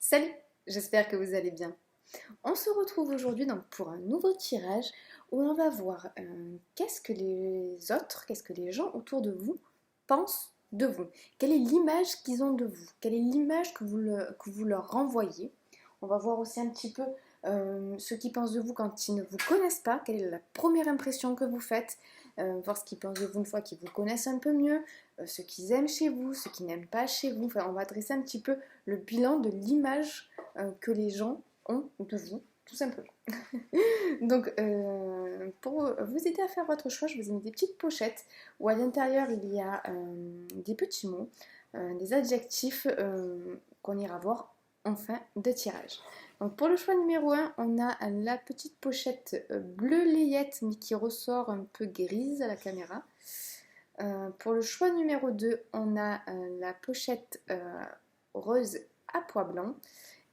Salut, j'espère que vous allez bien. On se retrouve aujourd'hui donc pour un nouveau tirage où on va voir qu'est-ce que les autres, qu'est-ce que les gens autour de vous pensent de vous. Quelle est l'image qu'ils ont de vous? Quelle est l'image que vous leur renvoyez? On va voir aussi un petit peu ce qu'ils pensent de vous quand ils ne vous connaissent pas. Quelle est la première impression que vous faites? Voir ce qu'ils pensent de vous une fois qu'ils vous connaissent un peu mieux, ce qu'ils aiment chez vous, ce qu'ils n'aiment pas chez vous. Enfin, on va dresser un petit peu le bilan de l'image que les gens ont de vous, tout simplement. Donc, pour vous aider à faire votre choix, je vous ai mis des petites pochettes où à l'intérieur il y a des petits mots, des adjectifs qu'on ira voir en fin de tirage. Donc, pour le choix numéro 1, on a la petite pochette bleu layette mais qui ressort un peu grise à la caméra. Pour le choix numéro 2, on a la pochette rose à pois blanc.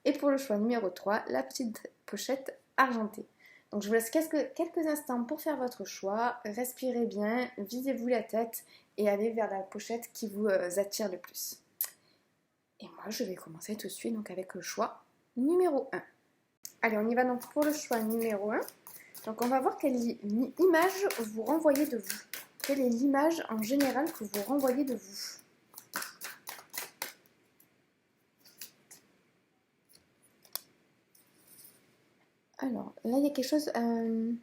Et pour le choix numéro 3, la petite pochette argentée. Donc je vous laisse quelques instants pour faire votre choix. Respirez bien, visez-vous la tête et allez vers la pochette qui vous attire le plus. Et moi je vais commencer tout de suite donc avec le choix numéro 1. Allez, on y va donc pour le choix numéro 1. Donc on va voir quelle image vous renvoyez de vous. Quelle est l'image en général que vous renvoyez de vous? Alors, là, il y a quelque chose... il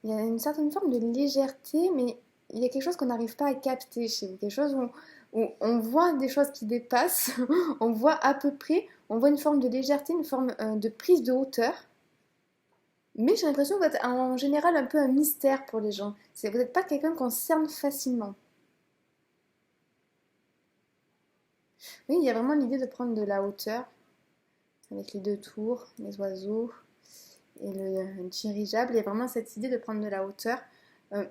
y a une certaine forme de légèreté, mais il y a quelque chose qu'on n'arrive pas à capter chez vous. Quelque chose où on voit des choses qui dépassent, on voit à peu près, on voit une forme de légèreté, une forme de prise de hauteur. Mais j'ai l'impression que vous êtes en général un peu un mystère pour les gens. Vous n'êtes pas quelqu'un qu'on cerne facilement. Oui, il y a vraiment l'idée de prendre de la hauteur, avec les deux tours, les oiseaux et le dirigeable. Il y a vraiment cette idée de prendre de la hauteur.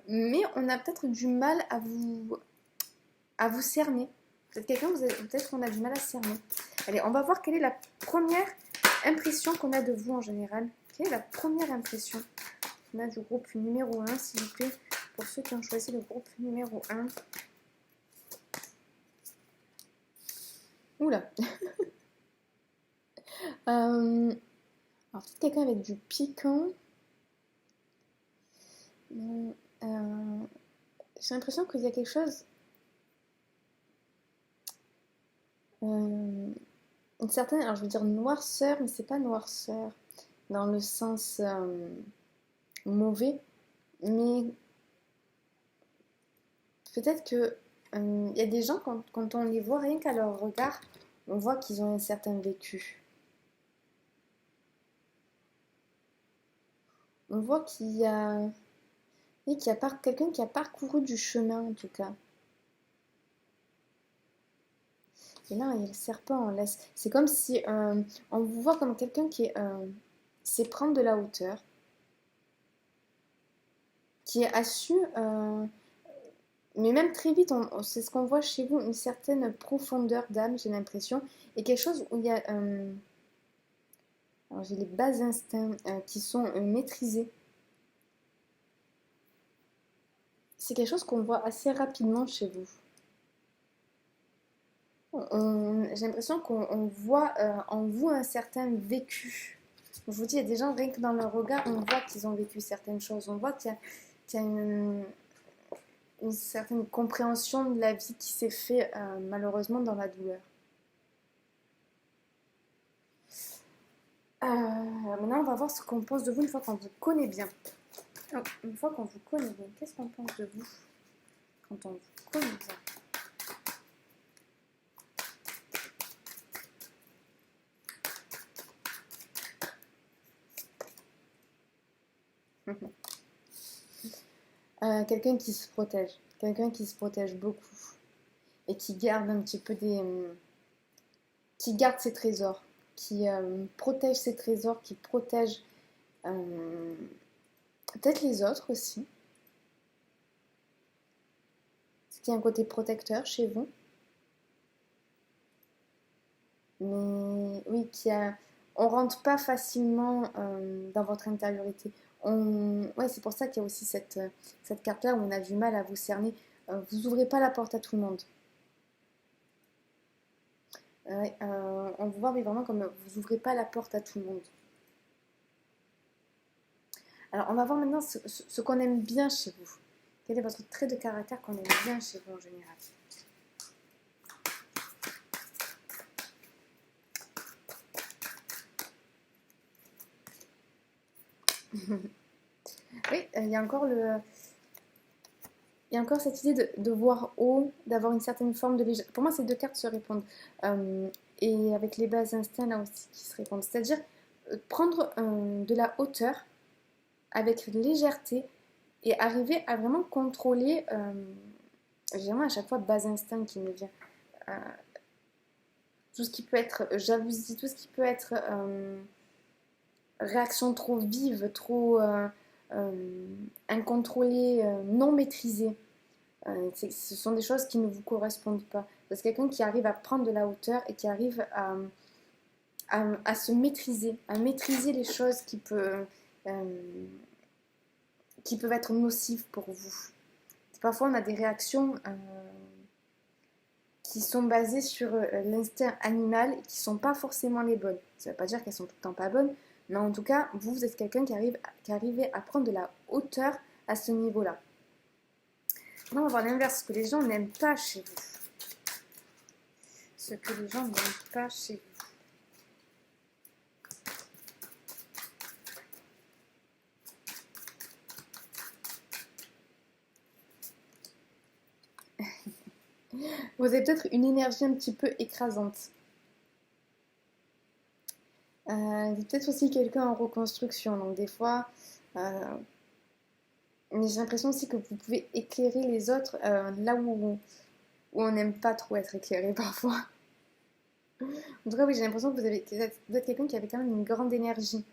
Mais on a peut-être du mal à vous cerner. Peut-être qu'on a du mal à cerner. Allez, on va voir quelle est la première impression qu'on a de vous en général. Quelle est la première impression qu'on a du groupe numéro 1, s'il vous plaît, pour ceux qui ont choisi le groupe numéro 1. Oula. Alors, peut-être quelqu'un avec du piquant. J'ai l'impression qu'il y a quelque chose... une certaine, alors je veux dire noirceur, mais c'est pas noirceur dans le sens mauvais, mais peut-être que y a des gens quand on les voit rien qu'à leur regard, on voit qu'ils ont un certain vécu. On voit qu'il y a, oui, quelqu'un qui a parcouru du chemin en tout cas. Et là, il y a le serpent en laisse. C'est comme si on vous voit comme quelqu'un qui sait prendre de la hauteur, qui a su, mais même très vite, c'est ce qu'on voit chez vous, une certaine profondeur d'âme, j'ai l'impression, et quelque chose où il y a, alors j'ai les bas instincts qui sont maîtrisés. C'est quelque chose qu'on voit assez rapidement chez vous. J'ai l'impression qu'on voit en vous un certain vécu. Je vous dis, il y a des gens, rien que dans leur regard, on voit qu'ils ont vécu certaines choses. On voit qu'il y a une certaine compréhension de la vie qui s'est faite malheureusement dans la douleur. Maintenant, on va voir ce qu'on pense de vous une fois qu'on vous connaît bien. Une fois qu'on vous connaît bien, qu'est-ce qu'on pense de vous quand on vous connaît bien? Quelqu'un qui se protège beaucoup et qui garde un petit peu qui garde ses trésors, qui protège ses trésors, qui protège peut-être les autres aussi. Est-ce qu'il y a un côté protecteur chez vous? Mais oui, on rentre pas facilement dans votre intériorité. Ouais, c'est pour ça qu'il y a aussi cette carte-là où on a du mal à vous cerner. Vous ouvrez pas la porte à tout le monde. Ouais, on vous voit mais vraiment comme vous ouvrez pas la porte à tout le monde. Alors, on va voir maintenant ce qu'on aime bien chez vous. Quel est votre trait de caractère qu'on aime bien chez vous en général? Oui, il y a encore cette idée de voir haut, d'avoir une certaine forme de légèreté. Pour moi, ces deux cartes se répondent. Euh, et avec les bases instincts là aussi qui se répondent. C'est-à-dire prendre de la hauteur avec légèreté et arriver à vraiment contrôler. J'ai vraiment à chaque fois base instinct qui me vient. Euh, tout ce qui peut être jalousie, tout ce qui peut être réaction trop vive, trop incontrôlée, non maîtrisée. Ce sont des choses qui ne vous correspondent pas. C'est quelqu'un qui arrive à prendre de la hauteur et qui arrive à se maîtriser, à maîtriser les choses qui peuvent être nocives pour vous. Parfois, on a des réactions qui sont basées sur l'instinct animal et qui ne sont pas forcément les bonnes. Ça ne veut pas dire qu'elles sont tout le temps pas bonnes, mais en tout cas, vous êtes quelqu'un qui arrive à prendre de la hauteur à ce niveau-là. Maintenant, on va voir l'inverse, ce que les gens n'aiment pas chez vous. Ce que les gens n'aiment pas chez vous. Vous avez peut-être une énergie un petit peu écrasante. Vous êtes peut-être aussi quelqu'un en reconstruction, donc des fois, mais j'ai l'impression aussi que vous pouvez éclairer les autres là où on n'aime pas trop être éclairé parfois. En tout cas, oui, j'ai l'impression que vous êtes quelqu'un qui avait quand même une grande énergie.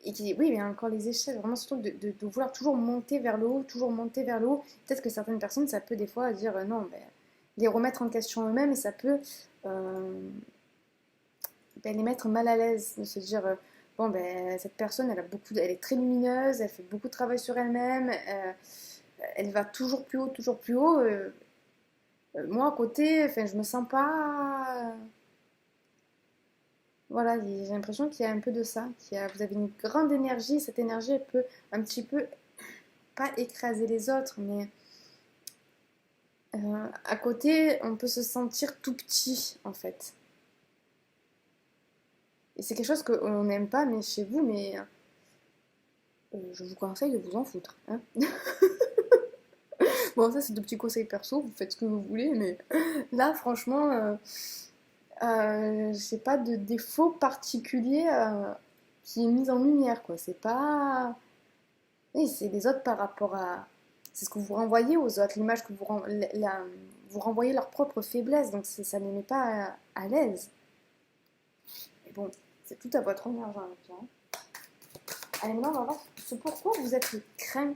Et qui, oui, il y a encore les échelles, vraiment surtout de vouloir toujours monter vers le haut, toujours monter vers le haut. Peut-être que certaines personnes, ça peut des fois dire non, ben, les remettre en question eux-mêmes et ça peut ben, les mettre mal à l'aise, de se dire bon, ben, cette personne, elle est très lumineuse, elle fait beaucoup de travail sur elle-même, elle va toujours plus haut, toujours plus haut. Moi, à côté, enfin, je me sens pas. Voilà, j'ai l'impression qu'il y a un peu de ça. Vous avez une grande énergie. Cette énergie, elle peut un petit peu, pas écraser les autres, mais à côté, on peut se sentir tout petit, en fait. Et c'est quelque chose qu'on n'aime pas, mais chez vous, mais je vous conseille de vous en foutre. Hein. Bon, ça, c'est de petits conseils perso, vous faites ce que vous voulez, mais là, franchement, j'ai pas de défaut particulier qui est mis en lumière, quoi. C'est pas. Oui, c'est les autres par rapport à. C'est ce que vous renvoyez aux autres, l'image que vous renvoyez leur propre faiblesse, donc ça ne les met pas à l'aise. Mais bon, c'est tout à votre honneur, j'ai envie de dire. Allez, maintenant, on va voir pourquoi vous êtes craint.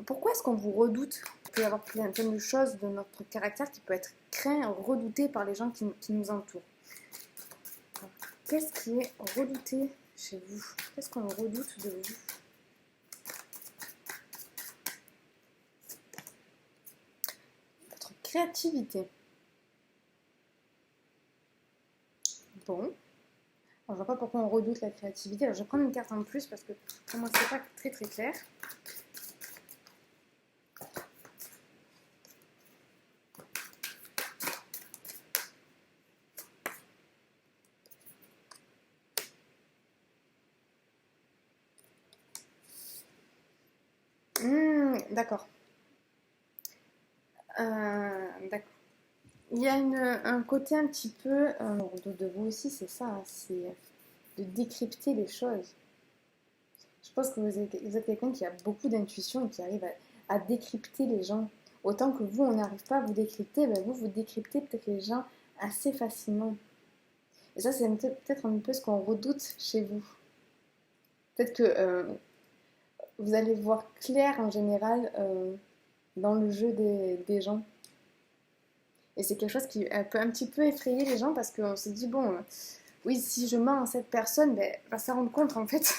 Pourquoi est-ce qu'on vous redoute? Il peut y avoir plein de choses de notre caractère qui peut être craint, redouté par les gens qui nous entourent. Alors, qu'est-ce qui est redouté chez vous? Qu'est-ce qu'on redoute de vous? Votre créativité. Bon. Alors, je vois pas pourquoi on redoute la créativité. Alors, je vais prendre une carte en plus parce que pour moi, c'est pas très très clair. D'accord. D'accord. Il y a un côté un petit peu, de vous aussi, c'est ça, hein, c'est de décrypter les choses. Je pense que vous êtes quelqu'un qui a beaucoup d'intuition et qui arrive à décrypter les gens. Autant que vous, on n'arrive pas à vous décrypter, ben vous décryptez peut-être les gens assez facilement. Et ça, c'est peut-être un peu ce qu'on redoute chez vous. Peut-être que vous allez voir clair en général dans le jeu des gens. Et c'est quelque chose qui peut un petit peu effrayer les gens parce qu'on se dit, bon, oui, si je mens à cette personne, ben, elle va s'en rendre compte en fait.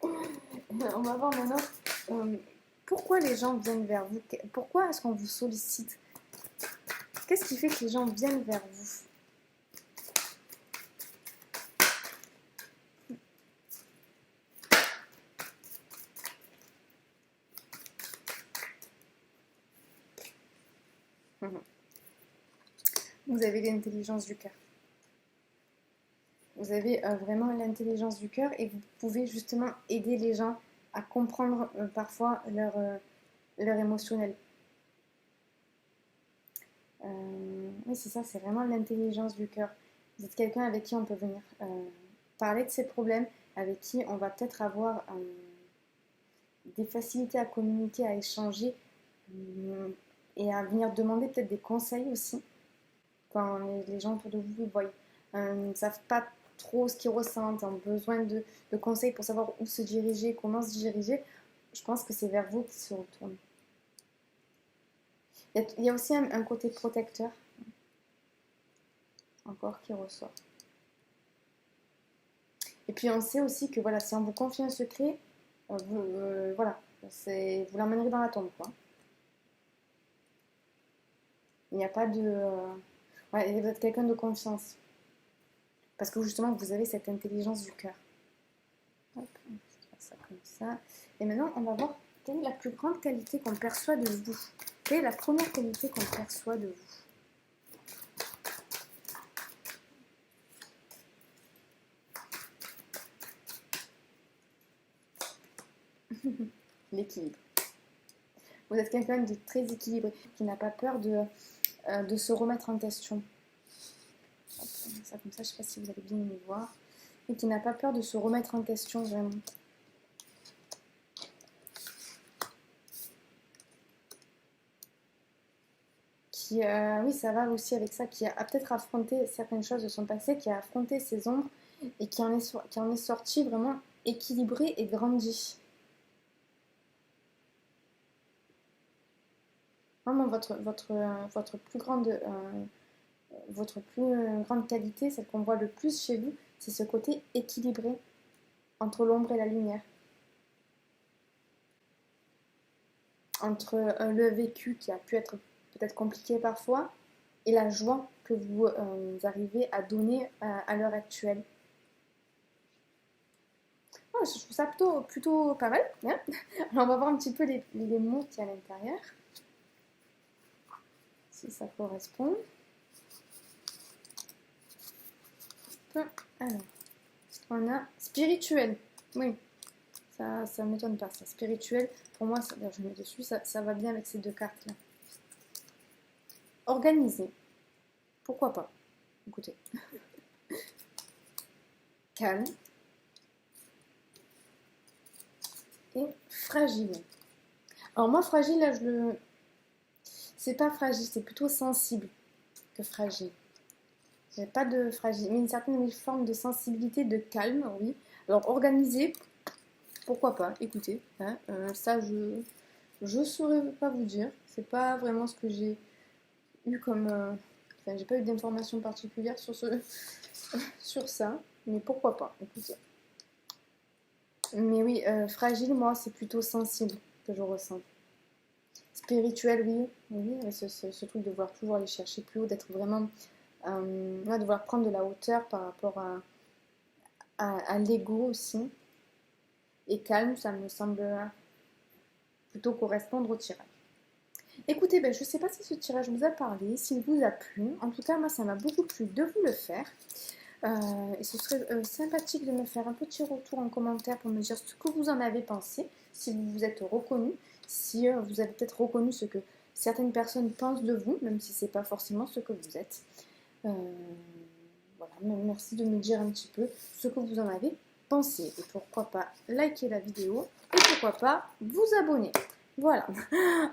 On va voir maintenant pourquoi les gens viennent vers vous. Pourquoi est-ce qu'on vous sollicite? Qu'est-ce qui fait que les gens viennent vers vous? Vous avez l'intelligence du cœur. Vous avez vraiment l'intelligence du cœur et vous pouvez justement aider les gens à comprendre parfois leur émotionnel. Oui, c'est ça, c'est vraiment l'intelligence du cœur. Vous êtes quelqu'un avec qui on peut venir parler de ses problèmes, avec qui on va peut-être avoir des facilités à communiquer, à échanger et à venir demander peut-être des conseils aussi. Quand les gens autour de vous voient, ne savent pas trop ce qu'ils ressentent, ont besoin de conseils pour savoir où se diriger, comment se diriger, je pense que c'est vers vous qu'ils se retournent. Il y a aussi un côté protecteur, encore qui ressort. Et puis on sait aussi que voilà, si on vous confie un secret, voilà, vous l'emmènerez dans la tombe, quoi. Il n'y a pas de... ouais, vous êtes quelqu'un de confiance. Parce que justement, vous avez cette intelligence du cœur. Hop, on va faire ça comme ça. Et maintenant, on va voir quelle est la plus grande qualité qu'on perçoit de vous. Quelle est la première qualité qu'on perçoit de vous? L'équilibre. Vous êtes quelqu'un de très équilibré, qui n'a pas peur de se remettre en question. Hop, ça comme ça, je ne sais pas si vous allez bien me voir. Et qui n'a pas peur de se remettre en question vraiment. Qui, oui, ça va aussi avec ça, qui a peut-être affronté certaines choses de son passé, qui a affronté ses ombres et qui en est sorti vraiment équilibré et grandi. Vraiment, votre plus grande qualité, celle qu'on voit le plus chez vous, c'est ce côté équilibré entre l'ombre et la lumière. Entre le vécu qui a pu être peut-être compliqué parfois et la joie que vous arrivez à donner à l'heure actuelle. Oh, je trouve ça plutôt pas mal. Hein. Alors on va voir un petit peu les mots qu'il y a à l'intérieur. Si ça correspond. Alors, on a spirituel. Oui, ça ne m'étonne pas, ça. Spirituel, pour moi, je mets dessus, ça va bien avec ces deux cartes-là. Organisé. Pourquoi pas? Écoutez. Calme. Et fragile. Alors moi, fragile, là, c'est pas fragile, c'est plutôt sensible que fragile. J'ai pas de fragile, mais une certaine forme de sensibilité, de calme, oui. Alors organisé, pourquoi pas, écoutez. Hein, ça, je saurais pas vous dire. C'est pas vraiment ce que j'ai eu comme... enfin, j'ai pas eu d'informations particulières sur ça, mais pourquoi pas, écoutez. Mais oui, fragile, moi, c'est plutôt sensible que je ressens. Spirituel, oui, ce truc de vouloir toujours aller chercher plus haut, d'être vraiment... de vouloir prendre de la hauteur par rapport à l'ego aussi. Et calme, ça me semble plutôt correspondre au tirage. Écoutez, je ne sais pas si ce tirage vous a parlé, s'il vous a plu. En tout cas, moi, ça m'a beaucoup plu de vous le faire. Et ce serait sympathique de me faire un petit retour en commentaire pour me dire ce que vous en avez pensé, si vous vous êtes reconnu, si vous avez peut-être reconnu ce que certaines personnes pensent de vous, même si ce n'est pas forcément ce que vous êtes. Voilà, merci de me dire un petit peu ce que vous en avez pensé. Et pourquoi pas liker la vidéo et pourquoi pas vous abonner. Voilà.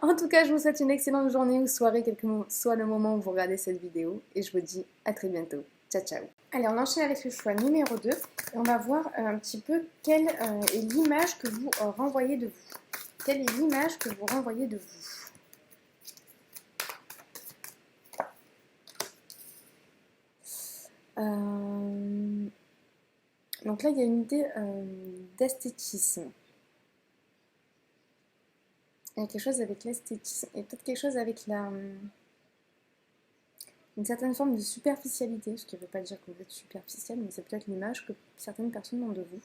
En tout cas, je vous souhaite une excellente journée ou soirée, quel que soit le moment où vous regardez cette vidéo. Et je vous dis à très bientôt. Ciao, ciao. Allez, on enchaîne avec le choix numéro 2. Et on va voir un petit peu quelle est l'image que vous renvoyez de vous. Quelle est l'image que vous renvoyez de vous? Donc là, il y a une idée d'esthétisme. Il y a quelque chose avec l'esthétisme et peut-être quelque chose avec une certaine forme de superficialité, ce qui ne veut pas dire que vous êtes superficiel, mais c'est peut-être l'image que certaines personnes ont de vous.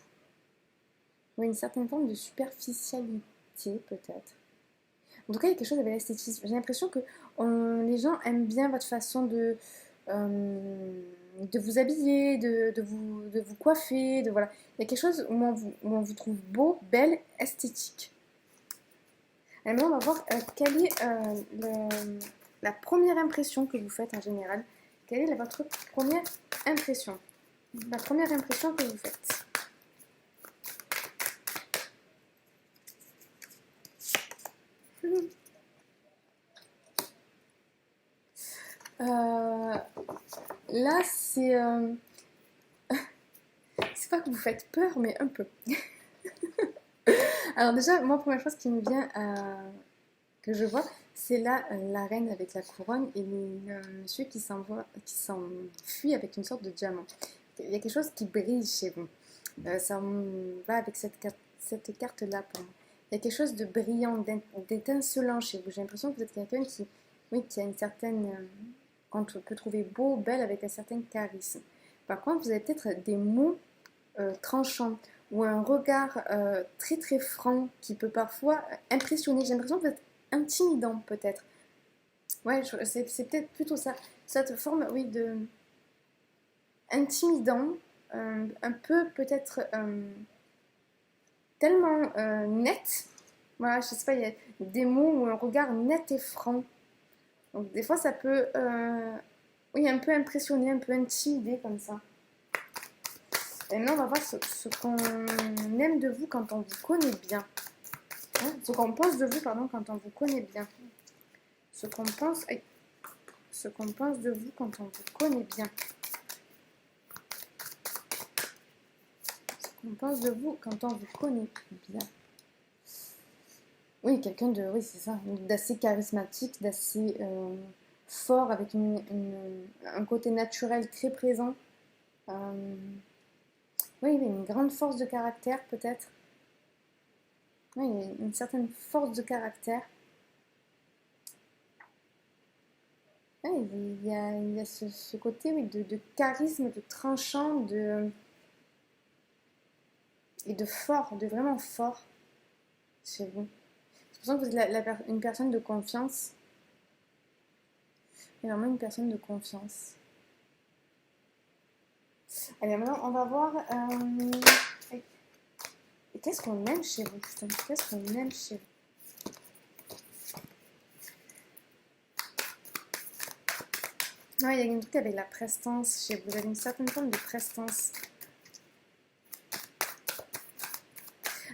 Oui, une certaine forme de superficialité, peut-être. En tout cas, il y a quelque chose avec l'esthétisme. J'ai l'impression que les gens aiment bien votre façon de vous habiller, de vous coiffer, voilà. Il y a quelque chose où on vous trouve beau, belle, esthétique. Et maintenant, on va voir quelle est la première impression que vous faites en général. Quelle est votre première impression? La première impression que vous faites. Là, c'est pas que vous faites peur, mais un peu. Alors déjà, moi, première chose qui me vient que je vois, c'est là la reine avec la couronne et le monsieur qui s'enfuit avec une sorte de diamant. Il y a quelque chose qui brille chez vous. Ça va avec cette carte-là pour moi. Il y a quelque chose de brillant, d'étincelant chez vous. J'ai l'impression que vous êtes quelqu'un qui, oui, qui a une certaine... qu'on peut trouver beau, belle, avec un certain charisme. Par contre, vous avez peut-être des mots tranchants ou un regard très très franc qui peut parfois impressionner. J'ai l'impression que vous êtes intimidant peut-être. Ouais, c'est peut-être plutôt ça. Cette forme, oui, de intimidant, un peu peut-être tellement net. Voilà, je sais pas, il y a des mots ou un regard net et franc. Donc des fois ça peut, oui, un peu impressionner, un peu intimider comme ça. Et maintenant, on va voir ce qu'on aime de vous quand on vous connaît bien. Hein, ce qu'on pense de vous, pardon, quand on vous connaît bien. Ce qu'on pense, ce qu'on pense de vous quand on vous connaît bien. Ce qu'on pense de vous quand on vous connaît bien. Oui, quelqu'un de, oui, c'est ça, d'assez charismatique, d'assez fort, avec un côté naturel très présent. Oui, une grande force de caractère peut-être. Oui, une certaine force de caractère. Oui, il y a ce côté, oui, de charisme, de tranchant, et de fort, de vraiment fort chez vous. C'est pour ça que vous êtes une personne de confiance. Et vraiment une personne de confiance. Allez, maintenant, on va voir... qu'est-ce qu'on aime chez vous, putain? Qu'est-ce qu'on aime chez vous? Non, il y a une truc avec la prestance chez vous. Vous avez une certaine forme de prestance.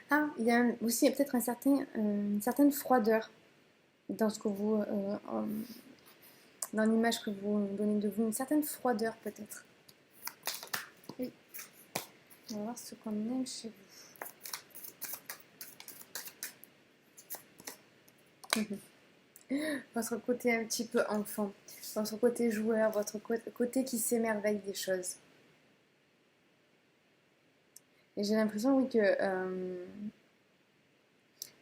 Ah, il y a aussi peut-être une certaine froideur dans ce que vous... dans l'image que vous donnez de vous. Une certaine froideur peut-être. Oui. On va voir ce qu'on aime chez vous. Votre côté un petit peu enfant. Votre côté joueur. Votre côté qui s'émerveille des choses. Et j'ai l'impression, oui, que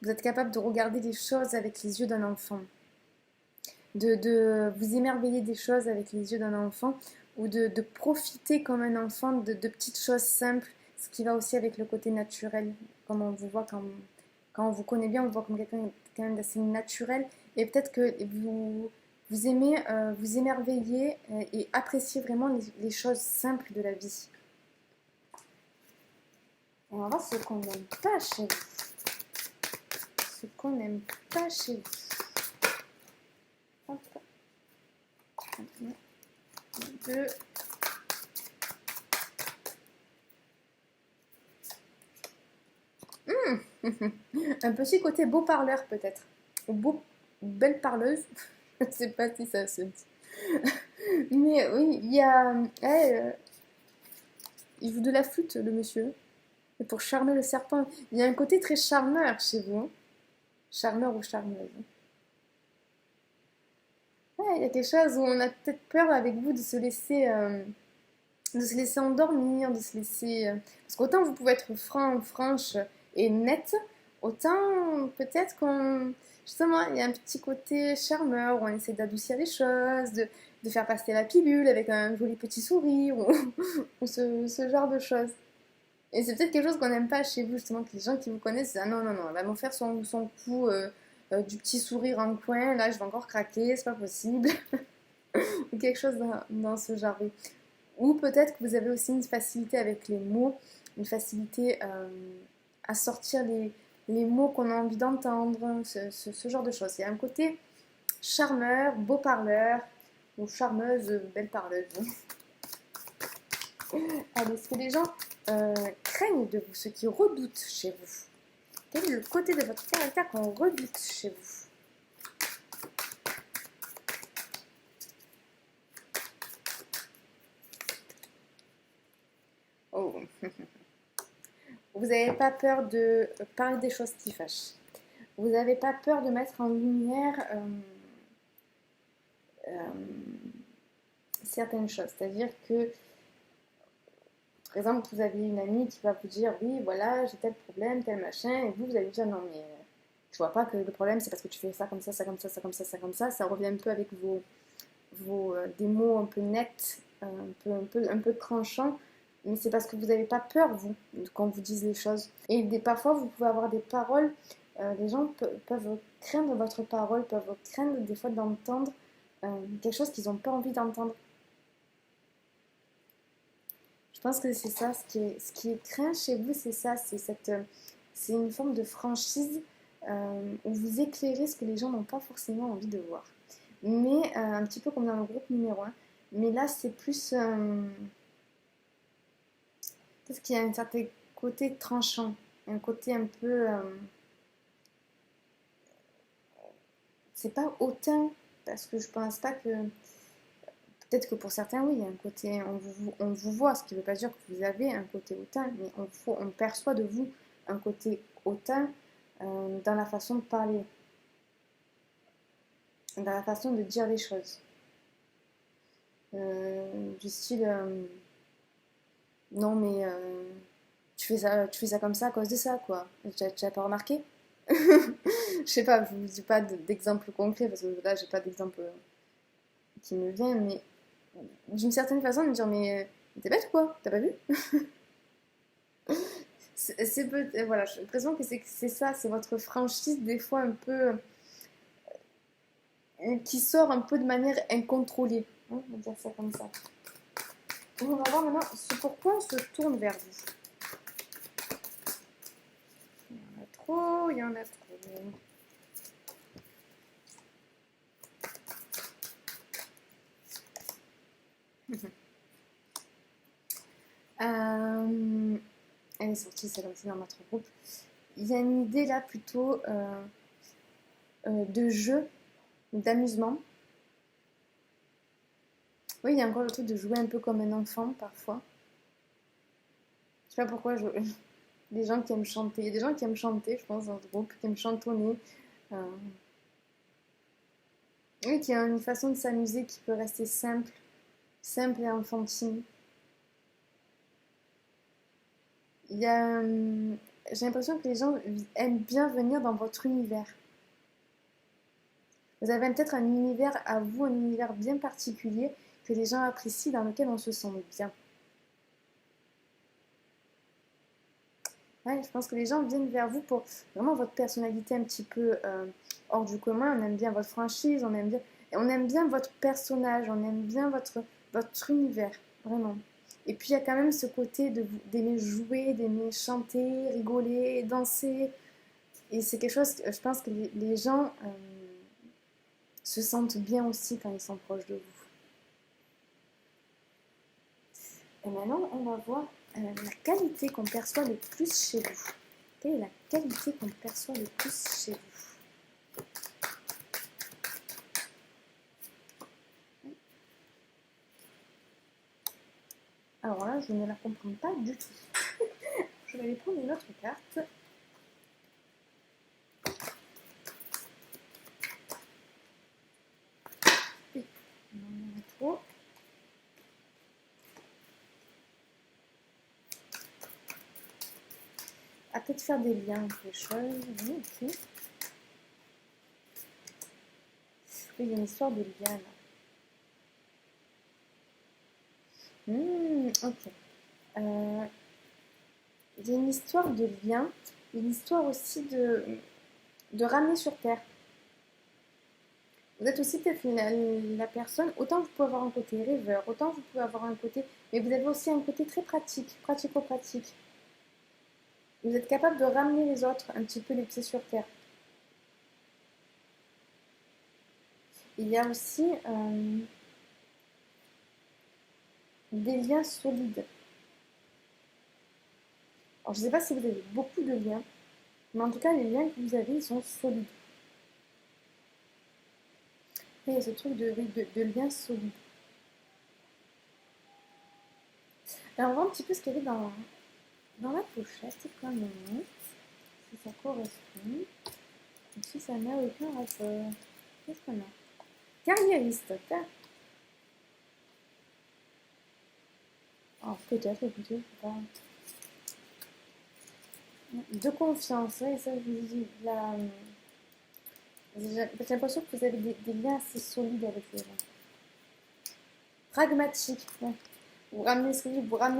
vous êtes capable de regarder les choses avec les yeux d'un enfant. De vous émerveiller des choses avec les yeux d'un enfant ou de profiter comme un enfant de petites choses simples, ce qui va aussi avec le côté naturel. Comme on vous voit quand on vous connaît bien, on vous voit comme quelqu'un quand même d'assez naturel. Et peut-être que vous aimez vous émerveiller et apprécier vraiment les choses simples de la vie. Et on va voir ce qu'on n'aime pas chez vous. Ce qu'on n'aime pas chez vous. Hop. 1, 2. Un petit côté beau parleur peut-être. Ou belle parleuse. Je ne sais pas si ça se dit. Mais oui, il y a... il joue de la flûte, le monsieur. Et pour charmer le serpent. Il y a un côté très charmeur chez vous. Hein. Charmeur ou charmeuse. Ouais, il y a quelque chose où on a peut-être peur avec vous de se laisser endormir, de se laisser... Parce qu'autant vous pouvez être franche et nette, Autant peut-être qu'on... Justement, il y a un petit côté charmeur où on essaie d'adoucir les choses, de faire passer la pilule avec un joli petit sourire ou ce genre de choses. Et c'est peut-être quelque chose qu'on n'aime pas chez vous, justement, que les gens qui vous connaissent disent: ah non, non, non, elle va me faire son coup du petit sourire en coin, là je vais encore craquer, c'est pas possible. Ou quelque chose dans ce genre. Oui. Ou peut-être que vous avez aussi une facilité avec les mots, une facilité à sortir les mots qu'on a envie d'entendre, ce genre de choses. Il y a un côté charmeur, beau parleur, ou charmeuse, belle parleuse. Allez, ce que les gens craignent de vous, ce qu'ils redoutent chez vous. Quel est le côté de votre caractère qu'on redoute chez vous? Oh. Vous n'avez pas peur de parler des choses qui fâchent. Vous n'avez pas peur de mettre en lumière euh, certaines choses. C'est-à-dire que, par exemple, vous avez une amie qui va vous dire: oui, voilà, j'ai tel problème, tel machin, et vous allez dire: non, mais tu vois pas que le problème c'est parce que tu fais ça comme ça, ça comme ça, ça comme ça, ça comme ça. Ça revient un peu avec des mots un peu nets, un peu tranchants. Mais c'est parce que vous n'avez pas peur, vous, quand vous dites les choses. Et parfois, vous pouvez avoir des paroles, les gens peuvent craindre votre parole, peuvent craindre des fois d'entendre quelque chose qu'ils n'ont pas envie d'entendre. Je pense que c'est ça, ce qui est craint chez vous, c'est ça, c'est une forme de franchise où vous éclairez ce que les gens n'ont pas forcément envie de voir. Mais un petit peu comme dans le groupe numéro 1. Mais là, c'est plus... parce qu'il y a un certain côté tranchant, un côté un peu... c'est pas hautain, parce que je pense pas que... Peut-être que pour certains, oui, il y a un côté... On vous voit, ce qui ne veut pas dire que vous avez un côté hautain, mais on perçoit de vous un côté hautain dans la façon de parler, dans la façon de dire les choses. Du style... non, mais tu fais ça comme ça à cause de ça, quoi. Tu as pas remarqué? Je sais pas, je vous dis pas d'exemple concret parce que là j'ai pas d'exemple qui me vient, mais d'une certaine façon de me dire: mais t'es bête ou quoi? T'as pas vu? Voilà, j'ai l'impression que c'est ça, c'est votre franchise des fois un peu qui sort un peu de manière incontrôlée. Hein, on va dire ça comme ça. On va voir maintenant ce pourquoi on se tourne vers vous. Il y en a trop, il y en a trop. Elle est sortie, c'est comme ça dans notre groupe. Il y a une idée là plutôt de jeu, d'amusement. Oui, il y a encore le truc de jouer un peu comme un enfant parfois. Je sais pas pourquoi les gens qui aiment chanter. Il y a des gens qui aiment chanter, je pense, dans ce groupe, qui aiment chantonner. Euh, Oui, qui a une façon de s'amuser qui peut rester simple et enfantine. Il y a, j'ai l'impression que les gens aiment bien venir dans votre univers. Vous avez peut-être un univers à vous, un univers bien particulier que les gens apprécient, dans lequel on se sent bien. Ouais, je pense que les gens viennent vers vous pour vraiment votre personnalité un petit peu hors du commun. On aime bien votre franchise, on aime bien votre personnage, on aime bien votre univers, vraiment. Et puis il y a quand même ce côté d'aimer jouer, d'aimer chanter, rigoler, danser. Et c'est quelque chose, je pense que les gens se sentent bien aussi quand ils sont proches de vous. Et maintenant, on va voir la qualité qu'on perçoit le plus chez vous. Quelle est la qualité qu'on perçoit le plus chez vous? Alors là, je ne la comprends pas du tout. Je vais aller prendre une autre carte. Oui, on en a trop. peut-être faire des liens entre les choses. Ok. Il y a une histoire de lien là. Ok. Il y a une histoire de lien, une histoire aussi de ramener sur Terre. Vous êtes aussi peut-être la personne, autant vous pouvez avoir un côté rêveur, autant vous pouvez avoir un côté, mais vous avez aussi un côté très pratique, pratico-pratique. Vous êtes capable de ramener les autres un petit peu les pieds sur terre. Il y a aussi des liens solides. Alors je ne sais pas si vous avez beaucoup de liens, mais en tout cas les liens que vous avez, ils sont solides. Et il y a ce truc de liens solides. Alors on va voir un petit peu ce qu'il y avait dans la pochette quand même, si ça correspond, ou si ça n'a aucun rapport. Qu'est-ce qu'on a? Carriériste, oh, peut-être, écoutez, je sais pas. De confiance, oui, ça je vous dis. J'ai l'impression que vous avez des liens assez solides avec les gens. Pragmatique, ouais. Vous ramenez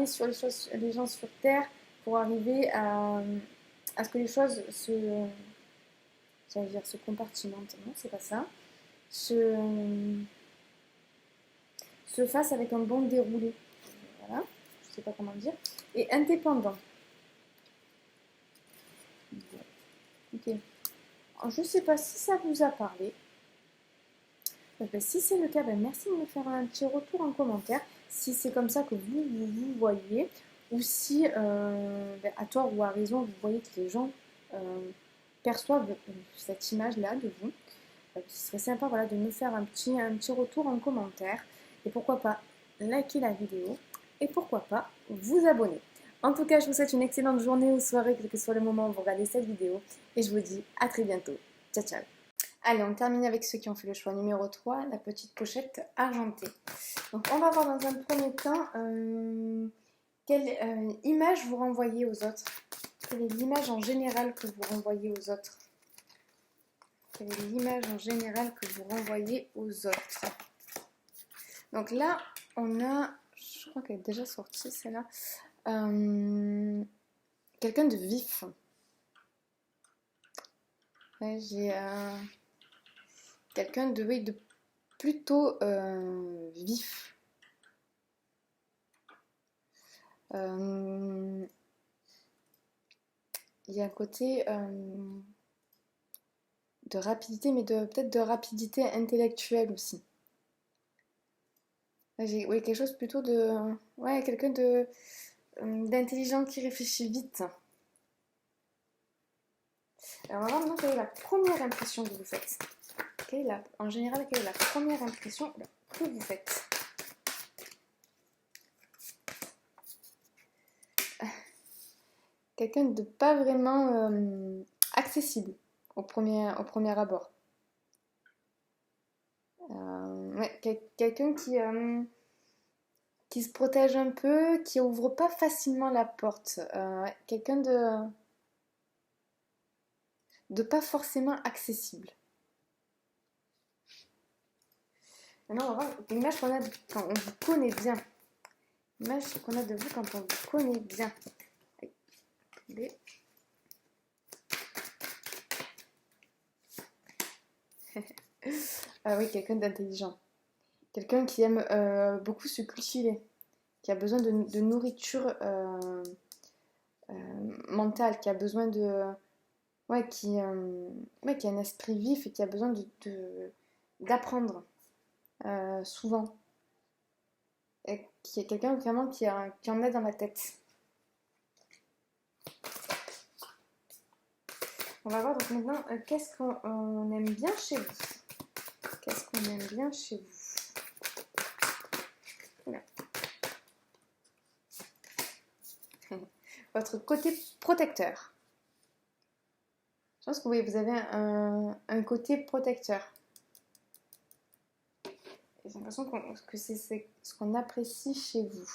sur les gens sur Terre pour arriver à ce que les choses se compartimentent. Non, c'est pas ça. Se fassent avec un bon déroulé. Voilà, je sais pas comment dire. Et indépendant. Bon. Ok. Alors, je sais pas si ça vous a parlé. Ben, si c'est le cas, ben, merci de me faire un petit retour en commentaire si c'est comme ça que vous voyez, ou si ben, à tort ou à raison vous voyez que les gens perçoivent cette image-là de vous. Ce serait sympa voilà, de me faire un petit retour en commentaire, et pourquoi pas liker la vidéo, et pourquoi pas vous abonner. En tout cas, je vous souhaite une excellente journée ou soirée, quel que soit le moment où vous regardez cette vidéo, et je vous dis à très bientôt. Ciao, ciao. Allez, on termine avec ceux qui ont fait le choix numéro 3, la petite pochette argentée. Donc on va voir dans un premier temps quelle image vous renvoyez aux autres. Quelle est l'image en général que vous renvoyez aux autres? Quelle est l'image en général que vous renvoyez aux autres? Donc là, on a, je crois qu'elle est déjà sortie celle-là, quelqu'un de vif. Ouais, j'ai quelqu'un de, oui, de plutôt vif. Il y a un côté de rapidité, mais peut-être de rapidité intellectuelle aussi. J'ai oui, quelque chose plutôt de... Ouais, quelqu'un d'intelligent qui réfléchit vite. Alors on va voir maintenant quelle est la première impression que vous faites. En général, quelle est la première impression que vous faites? Quelqu'un de pas vraiment accessible au premier abord. Ouais, quelqu'un qui se protège un peu, qui ouvre pas facilement la porte. Ouais, quelqu'un de pas forcément accessible. Maintenant, on va voir l'image qu'on a quand on vous connaît bien. L'image qu'on a de vous quand on vous connaît bien. Ah oui, quelqu'un d'intelligent. Quelqu'un qui aime beaucoup se cultiver, qui a besoin de nourriture mentale, qui a besoin de... Ouais, qui a un esprit vif et qui a besoin d'apprendre souvent. Et qui est quelqu'un vraiment qui en a dans la tête. On va voir donc maintenant qu'est-ce qu'on aime bien chez vous. Qu'est-ce qu'on aime bien chez vous? Voilà. Votre côté protecteur. Je pense que oui, vous avez un côté protecteur. J'ai l'impression que c'est ce qu'on apprécie chez vous.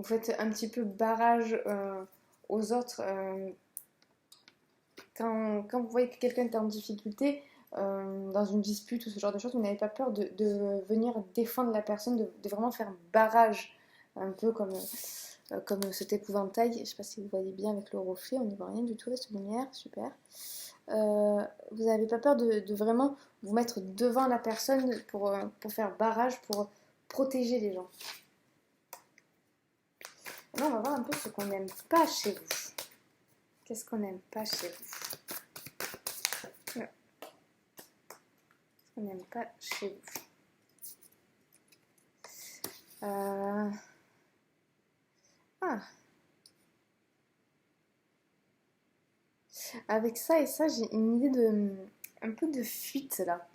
vous faites un petit peu barrage aux autres quand vous voyez que quelqu'un est en difficulté dans une dispute ou ce genre de choses, vous n'avez pas peur de venir défendre la personne, de vraiment faire barrage, un peu comme cet épouvantail. Je ne sais pas si vous voyez bien avec le reflet, on n'y voit rien du tout, cette lumière, super. Vous n'avez pas peur de vraiment vous mettre devant la personne pour faire barrage, pour protéger les gens. Là, on va voir un peu ce qu'on n'aime pas chez vous. Qu'est-ce qu'on n'aime pas chez vous? Ce qu'on n'aime pas chez vous. Ah. Avec ça et ça, j'ai une idée un peu de fuite là.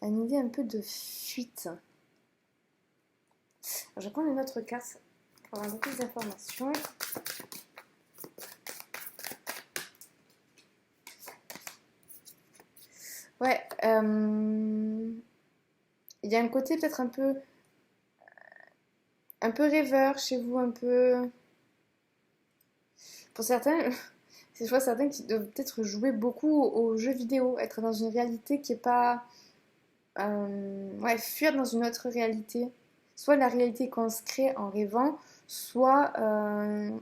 Une idée un peu de fuite. Alors, je vais prendre une autre carte pour avoir un peu plus d'informations. Ouais, il y a un côté peut-être un peu rêveur chez vous, un peu... Pour certains, je vois certains qui doivent peut-être jouer beaucoup aux jeux vidéo, être dans une réalité qui est pas... ouais, fuir dans une autre réalité. Soit la réalité qu'on se crée en rêvant, soit une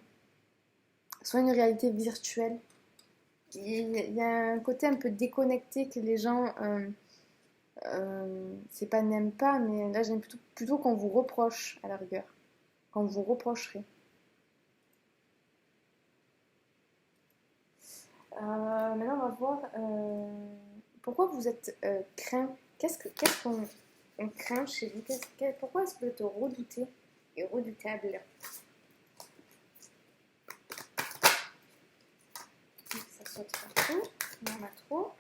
réalité virtuelle. Il y a un côté un peu déconnecté que les gens, c'est pas n'aiment pas, mais là j'aime plutôt qu'on vous reproche à la rigueur, qu'on vous reprocherait. Maintenant on va voir pourquoi vous êtes craint. Qu'est-ce qu'on craint chez vous? Pourquoi est-ce que vous êtes redouté et redoutable? Ça saute partout, il y en a trop.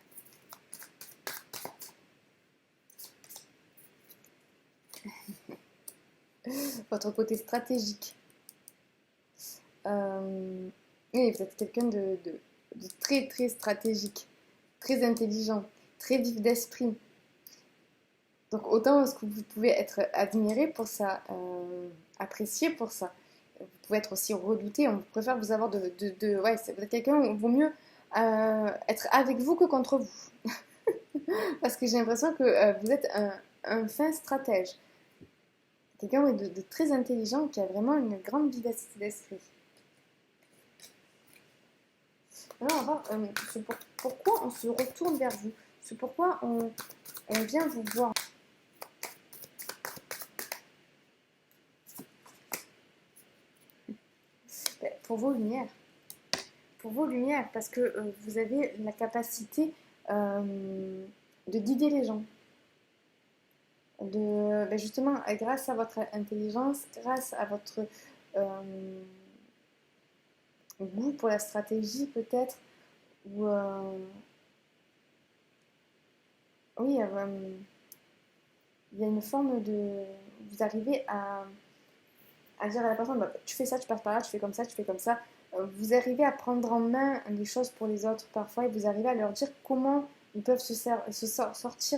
Votre côté stratégique. Oui, vous êtes quelqu'un de très très stratégique, très intelligent, très vif d'esprit. Donc autant est-ce que vous pouvez être admiré pour ça, apprécié pour ça. Vous pouvez être aussi redouté. On préfère vous avoir ouais, vous êtes quelqu'un où il vaut mieux être avec vous que contre vous. Parce que j'ai l'impression que vous êtes un fin stratège. Quelqu'un de très intelligent qui a vraiment une grande vivacité d'esprit. Alors on va voir pourquoi on se retourne vers vous. C'est pourquoi on vient vous voir. Pour vos lumières. Pour vos lumières, parce que vous avez la capacité de guider les gens. Justement, grâce à votre intelligence, grâce à votre goût pour la stratégie peut-être, ou oui, il y a une forme de... Vous arrivez à dire à la personne, bah, tu fais ça, tu passes par là, tu fais comme ça, tu fais comme ça. Vous arrivez à prendre en main les choses pour les autres parfois et vous arrivez à leur dire comment ils peuvent sortir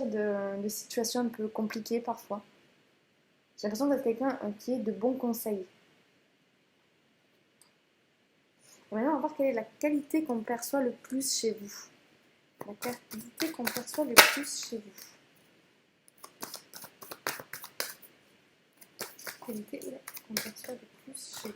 de situations un peu compliquées parfois. J'ai l'impression d'être quelqu'un qui est de bons conseils. Et maintenant, on va voir quelle est la qualité qu'on perçoit le plus chez vous. La qualité qu'on perçoit le plus chez vous. Qualité qu'on perçoit le plus chez vous.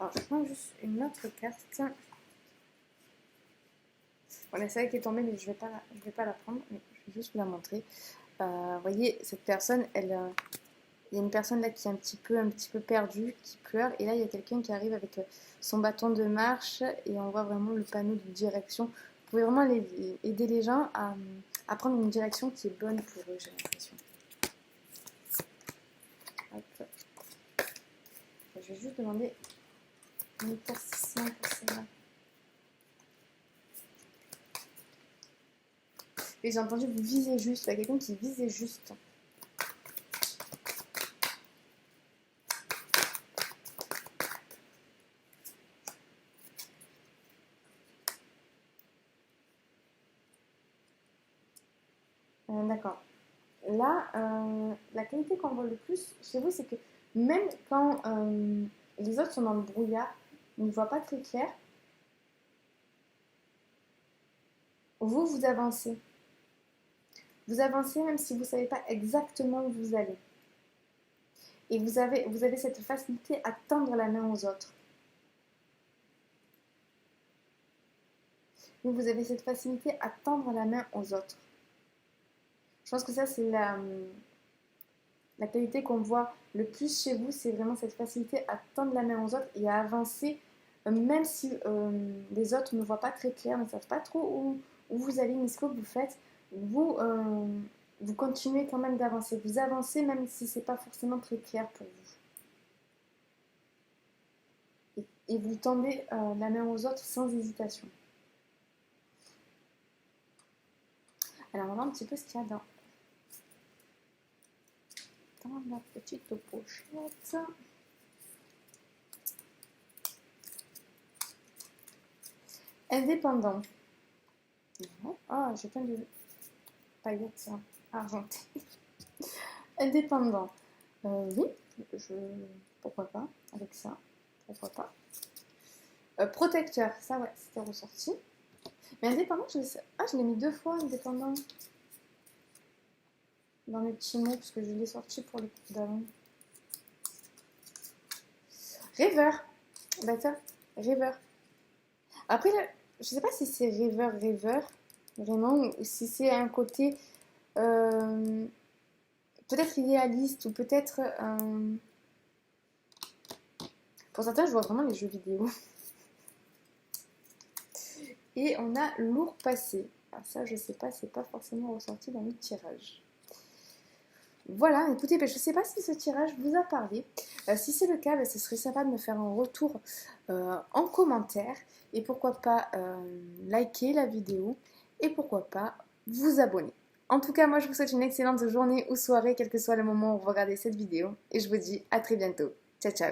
Alors, je prends juste une autre carte. Voilà, c'est elle qui est tombée, mais je vais pas la prendre, mais je vais juste vous la montrer. Vous voyez, cette personne, il y a une personne là qui est un petit peu perdue, qui pleure, et là il y a quelqu'un qui arrive avec son bâton de marche, et on voit vraiment le panneau de direction. Vous pouvez vraiment aider les gens à prendre une direction qui est bonne pour eux, j'ai l'impression. Hop. Je vais juste demander une éclaircissement pour celle-là. Et j'ai entendu vous visez juste, il y a quelqu'un qui visait juste. D'accord. Là, la qualité qu'on voit le plus chez vous, c'est que même quand les autres sont dans le brouillard, on ne voit pas très clair, vous, vous avancez. Vous avancez même si vous ne savez pas exactement où vous allez. Et vous avez cette facilité à tendre la main aux autres. Donc vous avez cette facilité à tendre la main aux autres. Je pense que ça, c'est la qualité qu'on voit le plus chez vous, c'est vraiment cette facilité à tendre la main aux autres et à avancer, même si les autres ne voient pas très clair, ne savent pas trop où vous allez, mais ce que vous faites, vous, vous continuez quand même d'avancer. Vous avancez même si ce n'est pas forcément très clair pour vous. Et vous tendez la main aux autres sans hésitation. Alors, on va voir un petit peu ce qu'il y a dans la petite pochette. Indépendant. Ah, j'ai plein de paillettes argentées. Indépendant. Oui, pourquoi pas, avec ça. Pourquoi pas. Protecteur, ça ouais, c'était ressorti. Mais indépendant, je l'ai mis 2 fois, indépendant. Dans mes petits mots, parce que je l'ai sorti pour les coups d'avant. Rêveur. Bah ça, rêveur. Après, là, je sais pas si c'est rêveur, vraiment, ou si c'est un côté peut-être idéaliste, ou peut-être... pour certains, je vois vraiment les jeux vidéo. Et on a lourd passé. Ah, ça, je sais pas, c'est pas forcément ressorti dans le tirage. Voilà, écoutez, je ne sais pas si ce tirage vous a parlé. Si c'est le cas, ce serait sympa de me faire un retour en commentaire. Et pourquoi pas liker la vidéo. Et pourquoi pas vous abonner. En tout cas, moi je vous souhaite une excellente journée ou soirée, quel que soit le moment où vous regardez cette vidéo. Et je vous dis à très bientôt. Ciao, ciao.